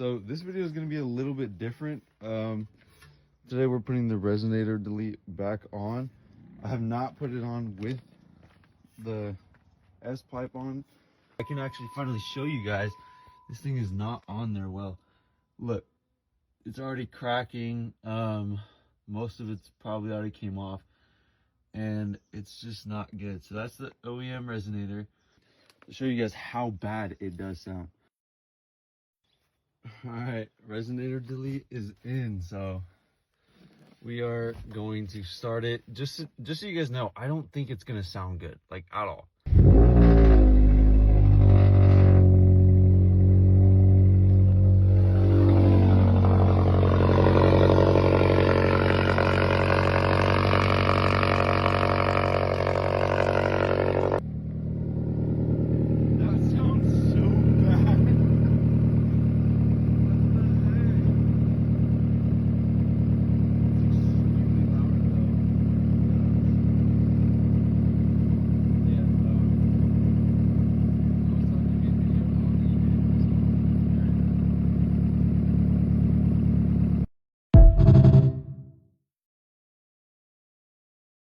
So this video is going to be a little bit different. Today we're putting the resonator delete back on. I have not put it on with the S pipe on. I can actually finally show you guys. This thing is not on there well. Look, it's already cracking. Most of it's probably already came off, and it's just not good. So that's the OEM resonator. To show you guys how bad it does sound. All right, resonator delete is in, so we are going to start it. Just so you guys know, I don't think it's gonna sound good, like at all.